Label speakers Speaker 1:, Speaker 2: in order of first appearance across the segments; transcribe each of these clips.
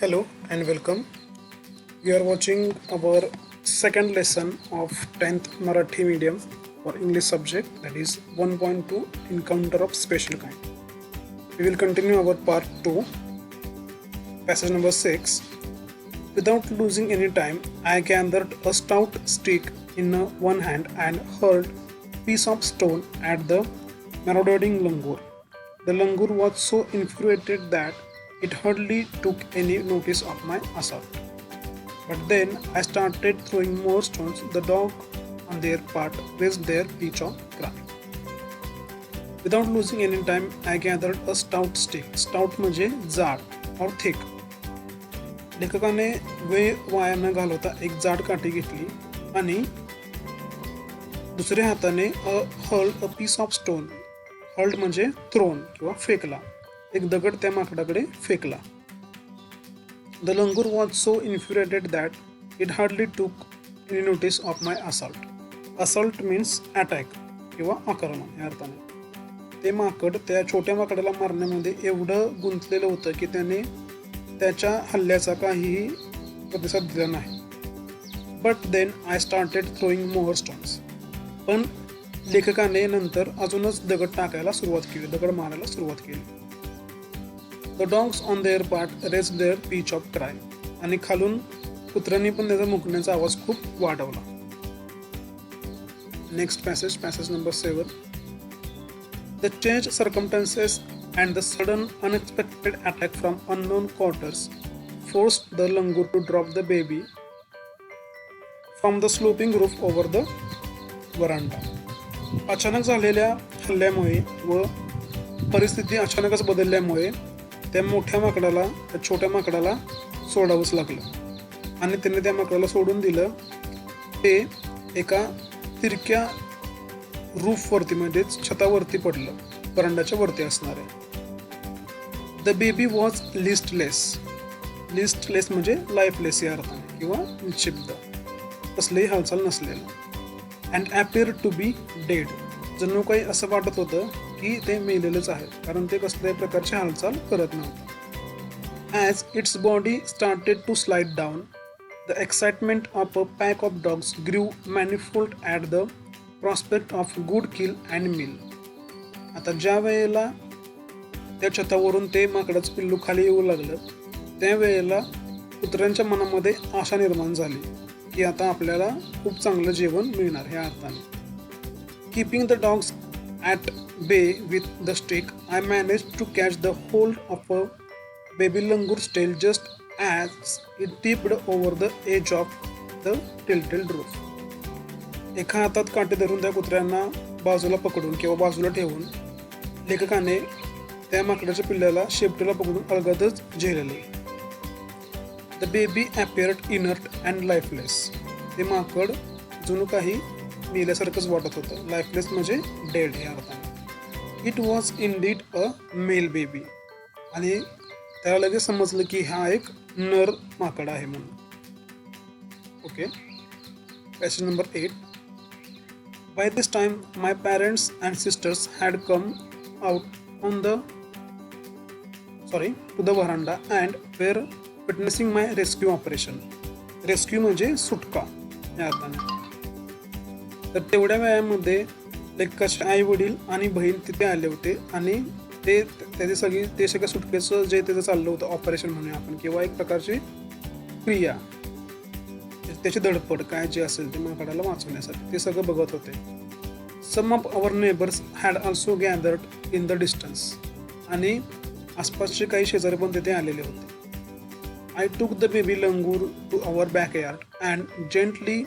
Speaker 1: Hello and welcome. We are watching our second lesson of 10th Marathi medium for English subject, that is 1.2 Encounter of Special Kind. We will continue our part 2, passage number 6. Without losing any time, I gathered a stout stick in one hand and hurled a piece of stone at the marauding langur. The langur was so infuriated that it hardly took any notice of my assault. But then I started throwing more stones. The dog, on their part, raised their pitch of cry. Without losing any time, I gathered a stout stick. Stout म्हणजे जाड or thick. लेखकाने वेळ वाया न घालवता एक जाड काठी घेतली आणि दुसऱ्या हाताने hurled a piece of stone. Hurled म्हणजे थ्रोन किंवा फेकला. एक दगड त्या माकडाकडे फेकला. The langur was so infuriated that it hardly took any notice of my assault. Assault means attack किंवा आक्रमण या अर्थाने. ते माकड त्या छोट्या माकडाला मारण्यामध्ये एवढं गुंतलेलं होतं की त्याने त्याच्या हल्ल्याचा काहीही प्रतिसाद दिला नाही. But then I started throwing more stones. पण लेखकाने नंतर अजूनच दगड टाकायला सुरुवात केली, दगड मारायला सुरुवात केली. The dogs on their part raise their pitch of cry. आणि खालून कुत्र्यांनी पण त्याचा मुकण्याचा आवाज खूप वाढवला. Next passage number 7. The change circumstances and the sudden unexpected attack from unknown quarters forced the langur to drop the baby from the sloping roof over the veranda. अचानक झालेल्या हल्ल्यामुळे व परिस्थिती अचानकच बदलल्यामुळे त्या छोट्या माकडाला सोडावंच लागलं आणि त्याने त्या माकडाला सोडून दिलं. ते एका तिरक्या रूफवरती म्हणजेच छतावरती पडलं, वरांड्याच्या वरती असणार आहे. The baby was listless. Listless म्हणजे लाईफलेस या अर्थाने किंवा निश्चिब्द, कसलीही हालचाल नसलेलं. And appear to be dead. जणू काही असं वाटत होतं की ते मेलेलंच आहे, कारण ते कसल्याही प्रकारची हालचाल करत नव्हतं. As its body started to slide down, the excitement of a pack of dogs grew manifold at the prospect of good kill and meal. आता ज्या वेळेला त्या छतावरून ते माकडाचं पिल्लू खाली येऊ लागलं, त्यावेळेला कुत्र्यांच्या मनामध्ये आशा निर्माण झाली की आता आपल्याला खूप चांगलं जेवण मिळणार ह्या अर्थाने. Keeping the dogs at bay with the stick, I manage to catch the hold of a baby langur tail just as it tipped over the edge of the tilted roof. एका हातात काठी धरून त्या कुत्र्यांना बाजूला पकडून किंवा बाजूला ठेवून लेखकाने त्या माकडाच्या पिल्ल्याला शेपटीला पकडून अलगदच झेलले. The baby appeared inert and lifeless. ते माकड जणू काही मेल्यासारखंच वाटत होतं. लाईफलेस म्हणजे डेड या अर्थाने. It was indeed a male baby. आणि त्याला लगेच समजलं की हा एक नर माकड आहे म्हणून. Okay, passage number 8. By this time, my parents and sisters had come out to the veranda and were witnessing my rescue operation. Rescue म्हणजे सुटका या अर्थाने. तर तेवढ्या वेळामध्ये लेखकाचे आई वडील आणि बहीण तिथे आले होते आणि ते सगळ्या सुटकेचं जे त्याचं चाललं होतं ऑपरेशन म्हणूया आपण, किंवा एक प्रकारची क्रिया, त्याची धडपड काय जे असेल ते माकडाला वाचवण्यासाठी ते सगळं बघत होते. Some of our neighbours had also gathered in the distance. आणि आसपासचे काही शेजारी पण तिथे आलेले होते. I took the baby langur to our backyard and gently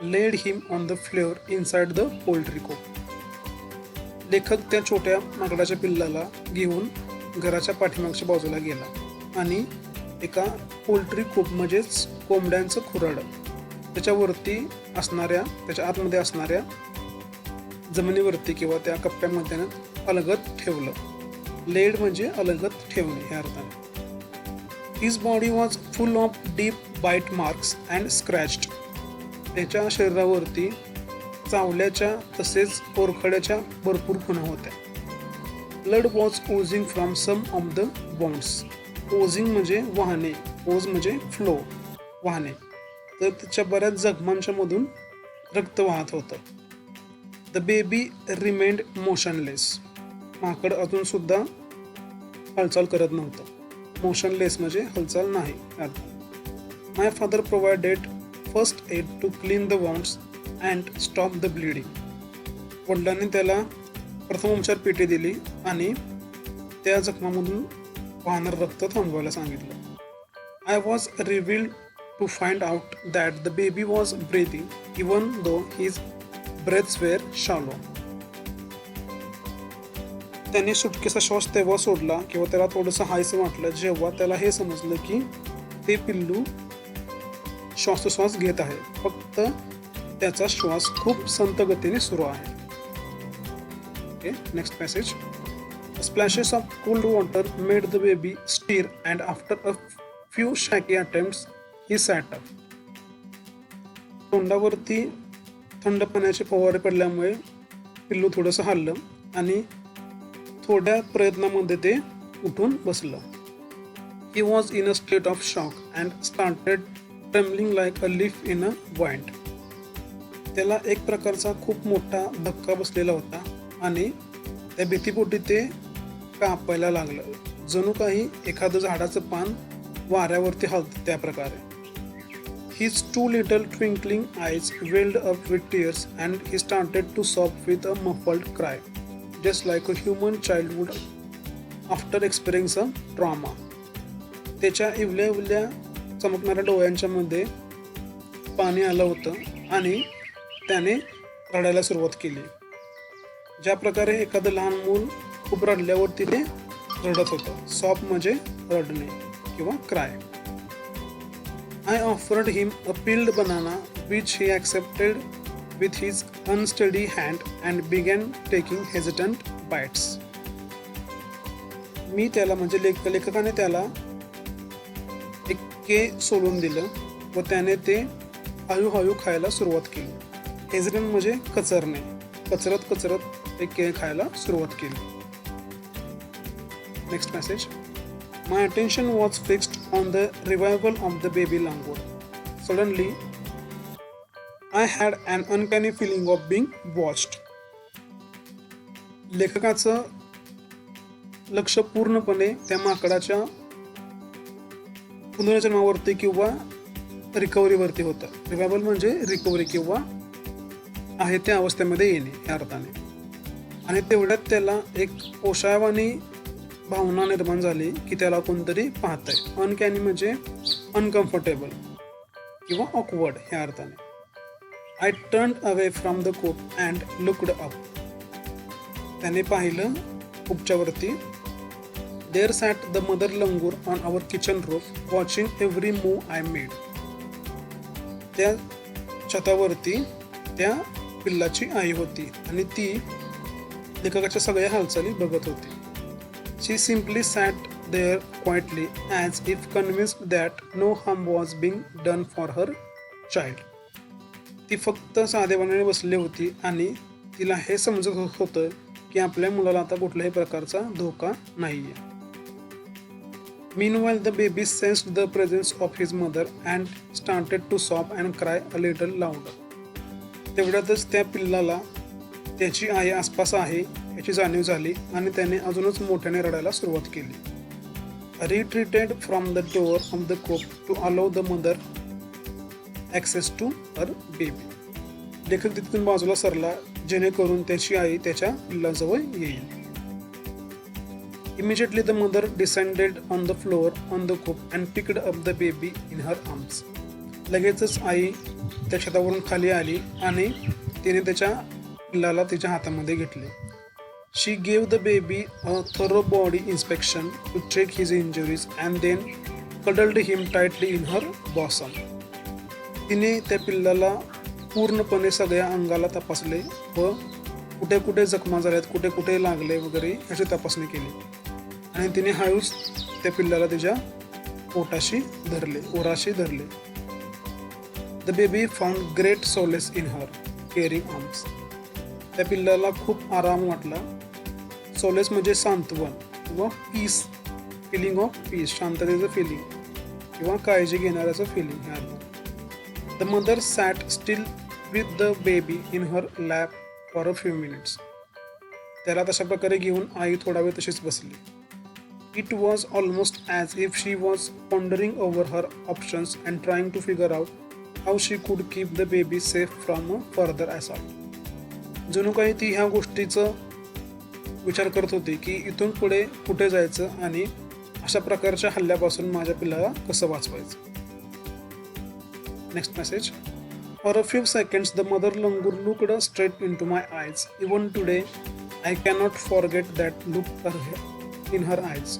Speaker 1: laid him on the floor inside the poultry coop. लेखक त्या छोट्या माकडाच्या पिल्लाला घेऊन घराच्या पाठीमागच्या बाजूला गेला आणि एका पोल्ट्री कोप म्हणजेच कोंबड्यांचं खुराडं त्याच्या आतमध्ये असणाऱ्या जमिनीवरती किंवा त्या कप्प्यामध्ये अलगद ठेवलं. लेड म्हणजे अलगद ठेवणे ह्या अर्थाने. His body was full of deep bite marks and scratched. त्याच्या शरीरावरती चावल्याच्या तसेच पोरखड्याच्या भरपूर खुणा होत्या. Blood was oozing from some of the bones. Oozing म्हणजे वाहने ओज म्हणजे फ्लो, वाहणे. तर तिच्या बऱ्याच जखमांच्या मधून रक्त वाहत होतं. The baby remained motionless. माकड अजून सुद्धा हालचाल करत नव्हतं. मोशनलेस म्हणजे हालचाल नाही. My father provided first aid to clean the wounds and stop the bleeding. वडिलांनी त्याला प्रथमोपचार पेटी दिली आणि त्या जखमामधून वाहणारं रक्त थांबवायला सांगितलं. I was revealed to find out that the baby was breathing even though his breaths were shallow. त्याने सुटकेचा श्वास तेव्हा सोडला किंवा त्याला थोडंसं हायसं वाटलं जेव्हा त्याला हे समजलं की ते पिल्लू श्वासोश्वास घेत आहे, फक्त त्याचा श्वास खूप संत गतीने सुरू आहे. Okay, next passage. Splashes of cold water made the baby stir and after a few shaky attempts he sat up. तोंडावरती थंड पाण्याचे फवारे पडल्यामुळे पिल्लू थोडंसं हललं आणि थोड्या प्रयत्नामध्ये ते उठून बसलं. He was in a state of shock and started trembling like a leaf in a wind. त्याला एक प्रकारचा खूप मोठा धक्का बसलेला होता आणि त्या भीतीपोटी ते कापायला लागलं, जणू काही एखादं झाडाचं पान वाऱ्यावरती हलतं त्या प्रकारे. His two little twinkling eyes welled up with tears and he started to sob with a muffled cry, just like a human child would after experiencing a trauma. त्याच्या इवल्या चमकणाऱ्या डोळ्यांच्या मध्ये पाणी आलं होतं आणि त्याने रडायला सुरुवात केली, ज्या प्रकारे एखादं लहान मूल खूप रडल्यावरती ते रडत होतं. सॉब म्हणजे रडणे किंवा cry. I offered him a peeled banana which he accepted with his unsteady hand and began taking hesitant bites. मी त्याला म्हणजे लेखकाने त्याला एक के सोलून दिलं व त्याने ते हळूहळू खायला सुरुवात केली. हेजिटंट म्हणजे कचरणे, कचरत एक के खायला सुरुवात केली. Next message. My attention was fixed on the revival of the baby langur. Suddenly, I had an uncanny feeling of being watched. लेखकाचं लक्ष पूर्णपणे त्या माकडाच्या पुनर्जन्मावरती किंवा रिकव्हरीवरती होतं. रिवायवल म्हणजे रिकव्हरी किंवा आहे त्या अवस्थेमध्ये येणे या अर्थाने. आणि तेवढ्यात त्याला एक ओशावानी भावना निर्माण झाली की त्याला कोणतरी पाहतंय. अनकॅनी म्हणजे अनकम्फर्टेबल किंवा ऑकवर्ड ह्या अर्थाने. I turned away from the coop and looked up. त्याने पाहिलं कूपच्यावरती. There sat the mother langur on our kitchen roof watching every move I made. त्या छतावरती त्या पिल्लाची आई होती आणि ती लेखकाच्या सगळ्या हालचाली बघत होती. She simply sat there quietly as if convinced that no harm was being done for her child. ती फक्त साधेपणाने बसली होती आणि तिला हे समजत होतं की आपल्या मुलाला आता कुठल्याही प्रकारचा धोका नाहीये. Meanwhile, the baby sensed the presence of his mother and started to sob and cry a little louder. तेवढ्यातच त्या पिल्लाला त्याची आई आसपास आहे याची जाणीव झाली आणि त्याने अजूनच मोठ्याने रडायला सुरुवात केली. Retreated from the door of the coop to allow the mother access to her baby. लेखक तिथून बाजूला सरला जेणेकरून त्याची आई त्याच्या पिल्लाजवळ येईल. Immediately the mother descended on the floor on the coop and picked up the baby in her arms. लगेचच आई त्या छतावरून खाली आली आणि तिने त्याच्या पिल्लाला तिच्या हातामध्ये घेतले. She gave the baby a thorough body inspection to check his injuries and then cuddled him tightly in her bosom. तिने त्या पिल्लाला पूर्णपणे सगळ्या अंगाला तपासले व कुठे कुठे जखमा झाल्यात, कुठे कुठे लागले वगैरे याची तपासणी केली आणि तिने हळूच त्या पिल्लाला तिच्या पोटाशी धरले, ओराशी धरले. The baby found great solace in her caring arms. त्या पिल्लाला खूप आराम वाटला. सोलेस म्हणजे सांत्वन किंवा पीस, फिलिंग ऑफ पीस, शांततेचं फिलिंग किंवा काळजी घेणाऱ्याचं फिलिंग हे अर्थ. The mother sat still with the baby in her lap for a few minutes. त्याला तशा प्रकारे घेऊन आई थोडा वेळ तशीच बसली. It was almost as if she was pondering over her options and trying to figure out how शी कुड keep the baby safe from a further assault. जणू काही ती ह्या गोष्टीचं विचार करत होती की इथून पुढे कुठे जायचं आणि अशा प्रकारच्या हल्ल्यापासून माझ्या पिल्लाला कसं वाचवायचं. Next message. For a few seconds the mother langur looked straight into my eyes. Even today I cannot forget that look in her eyes,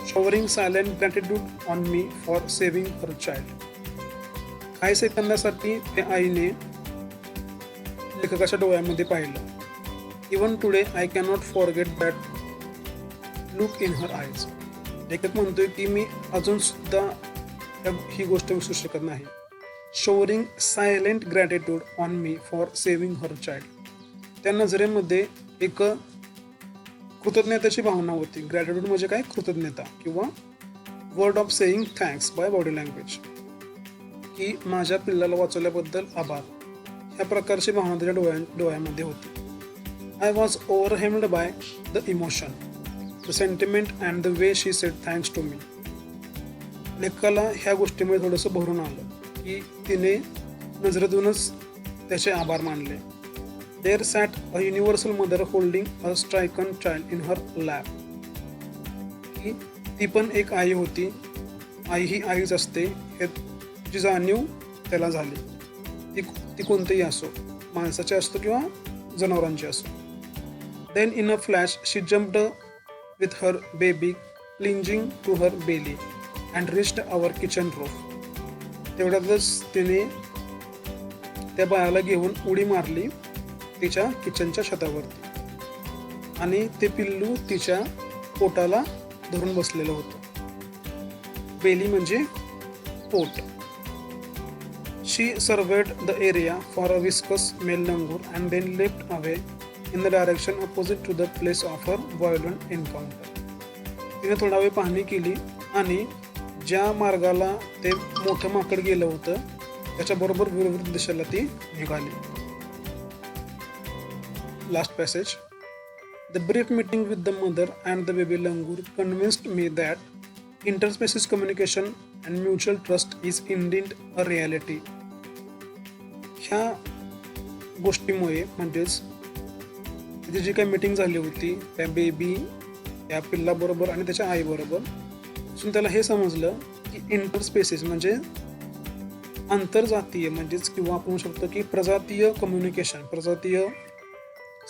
Speaker 1: showering silent gratitude on me for saving her child. काही सेकंदासाठी त्या आईने लेखकाच्या डोळ्यामध्ये पाहिलं. Even today I cannot forget that look in her eyes. लेखक म्हणतोय की मी अजून सुद्धा ही गोष्ट विसरू शकत नाही. Showering silent gratitude on me for saving her child. त्या नजरेमध्ये एक कृतज्ञतेची भावना होती. ग्रॅटिट्यूड म्हणजे काय? कृतज्ञता किंवा word of saying thanks by body language, की माझ्या पिल्लाला वाचवल्याबद्दल आभार. ह्या प्रकारची भावना त्याच्या डोळ्यामध्ये होती. I was overwhelmed by the emotion, the sentiment and the way she said thanks to me. लेखकाला ह्या गोष्टीमुळे थोडंसं भरून आलं की तिने नजरेतूनच त्याचे आभार मानले. There sat a universal mother holding a stricken child in her lap. की ती पण एक आई होती. आई ही आईच असते ह्याची जाणीव त्याला झाली. ती कोणतीही असो, माणसाची असतो किंवा जनावरांची असो. Then in a flash she jumped with her baby clinging to her belly and reached our kitchen roof. तेवढ्यातच तिने त्या बाळाला घेऊन उडी मारली तिच्या किचनच्या छतावरती आणि ते पिल्लू तिच्या पोटाला धरून बसलेलं होतं. बेली म्हणजे पोट. She served the area for a विस्कस male langur and then left away in the direction opposite to the place of her violent encounter. तिने थोडा वेळ पाहणी केली आणि ज्या मार्गाला ते मोठं माकड गेलं होतं त्याच्याबरोबर विरुद्ध दिशेला ती निघाली. Last passage. The brief meeting with the mother and the baby langur convinced me that interspecies communication and mutual trust is indeed a reality. ह्या गोष्टीमुळे म्हणजेच तिची जी काही मीटिंग झाली होती त्या बेबी त्या पिल्लाबरोबर आणि त्याच्या आईबरोबर, त्याला हे समजलं की इंटरस्पेसिस म्हणजे आंतरजातीय म्हणजेच किंवा आपण म्हणू शकतो की प्रजातीय कम्युनिकेशन, प्रजातीय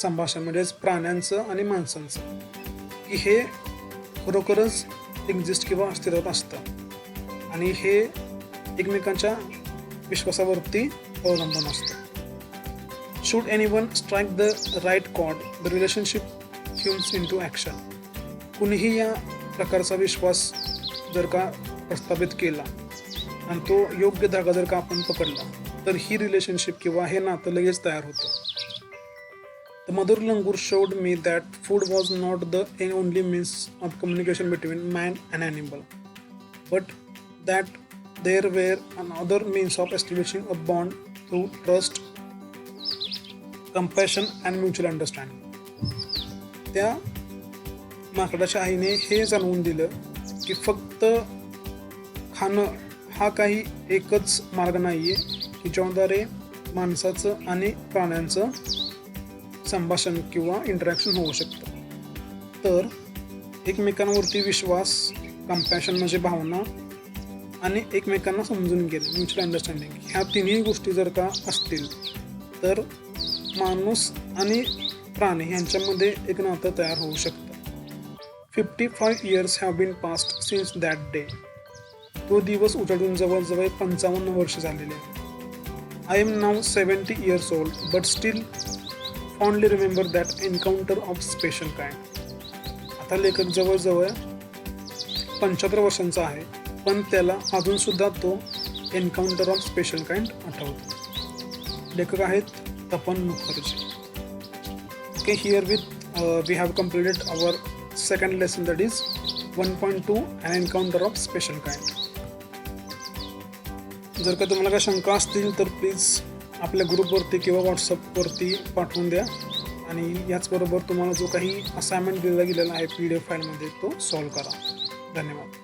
Speaker 1: संभाषण म्हणजेच प्राण्यांचं आणि माणसांचं, की हे खरोखरच एक्झिस्ट किंवा अस्तित्वात असतं आणि हे एकमेकांच्या विश्वासावरती अवलंबून असतं. Should anyone strike the right chord the relationship hums into action. कुणीही या प्रकारचा विश्वास जर का प्रस्थापित केला आणि तो योग्य धागा जर का आपण पकडला तर ही रिलेशनशिप किंवा हे नातं लगेच तयार होतं. The mother langur showed me that food was not the only means of communication between man and animal, but that there were another means of establishing a bond through trust, compassion and mutual understanding. त्या माकडाच्या आईने हे जाणवून दिलं की फक्त खाणं हा काही एकच मार्ग नाही आहे की ज्याद्वारे माणसाचं आणि प्राण्यांचं संभाषण किंवा इंटरॅक्शन होऊ शकतं. तर एकमेकांवरती विश्वास, कंपॅशन म्हणजे भावना आणि एकमेकांना समजून घेणं, म्युच्युअल अंडरस्टँडिंग, ह्या तिन्ही गोष्टी जर का असतील तर माणूस आणि प्राणी यांच्यामध्ये एक नातं तयार होऊ शकतं. 55 years have been passed since that day. तो दिवस उजाडून जवळजवळ 55 वर्ष झालेले आहे. आय एम नाव 70 years old but still fondly remember that encounter of special kind. आता लेखक जवळजवळ 75 वर्षांचा आहे पण त्याला अजून सुद्धा तो एन्काउंटर ऑफ स्पेशल काइंड आठवतो. लेखक आहेत Tapan Mukherjee. Okay, here with we have completed our second lesson, that is 1.2 an encounter of special kind. जर का तुम्हाला काही शंका असतील तर प्लीज आपल्या ग्रुपवरती किंवा व्हॉट्सअपवरती पाठवून द्या आणि याचबरोबर तुम्हाला जो काही असाइनमेंट दिला गेलेला आहे PDF फाईलमध्ये तो सॉल्व करा. धन्यवाद.